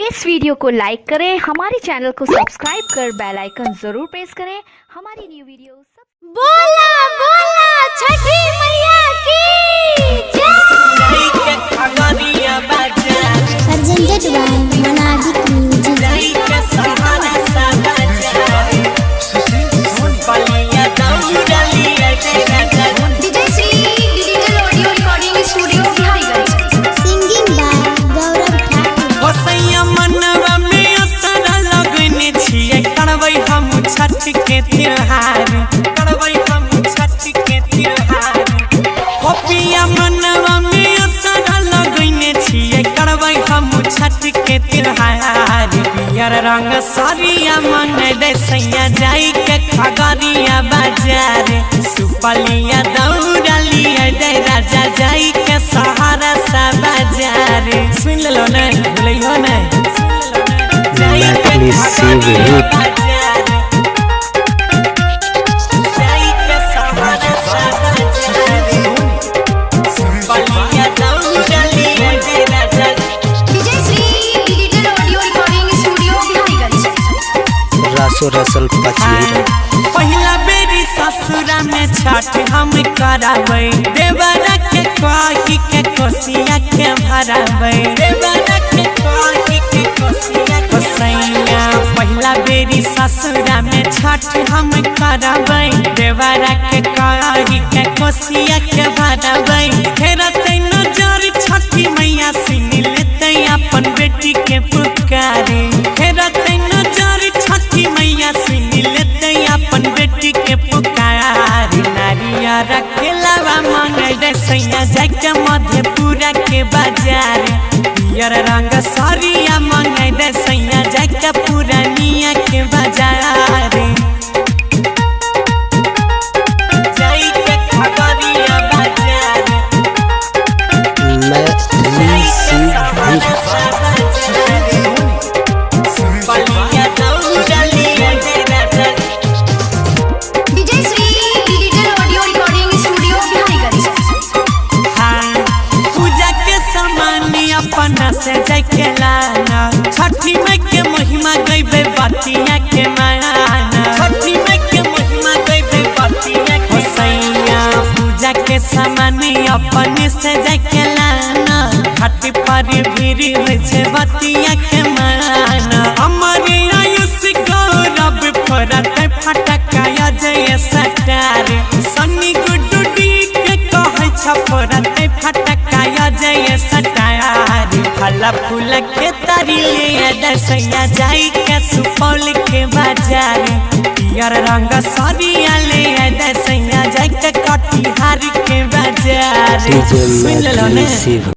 इस video को लाइक करें, हमारे चैनल को सब्सक्राइब कर बेल आइकन जरूर प्रेस करें। हमारी न्यू वीडियो बोला बोला छठी मैया की presented by Monabic Music। Singing by Gaurav Chhath के त्योहार करबै हम छठ के त्योहार कपिया मनवा में असर लगैने छियै करबै हम छठ के त्योहार पियर रंग साड़िया मंगै दे सैया जाई के खगड़िया बाजार सुपलिया दौड़लिया दे राजा जाई के सहारा सा बाजार सुन लो न भूलियो न जाई के खगड़िया बाजार रसल पहिला बेरी ससुरा में छठ हम कराबै देवरा के कही के कोसिया के भराबै देवरा के कही के कोसिया के सैया पहिला बेरी ससुरा में छठ हम कराबै देवरा के कही के कोसिया के भराबै फेरतै नजर छठी मैया सुन लेतै अपन बेटी के पुकारे फेरतै नजर छठी मैया सुन लेतै अपन बेटी के पुकार नारिया रखेलावा मांगै दे सैया जाके मधेपुरा के बाजार पियर रंग साड़िया मांगै दे सैया जाके पुरानिया के बाजार जाई के खगड़िया बाजार अपना से जाके लाना छठी माई के महिमा गईबे बतिया के माना छठी माई के महिमा गईबे बतिया के सैया पूजा के सामान अपने से जाके लाना घाट पर भीड़ होइ छै बतिया के माना हमारे आयुष गौरव फरत फटका जय सटार सन्नी गुड्डू डी के कहै छ फरत फटका जय सटार फल फूल के तारी ले दसैया जाई के सुपौल के बाजार पियर रंग साड़िया ले दसैया जाई के कटिहार के बाजार सुन लो ने।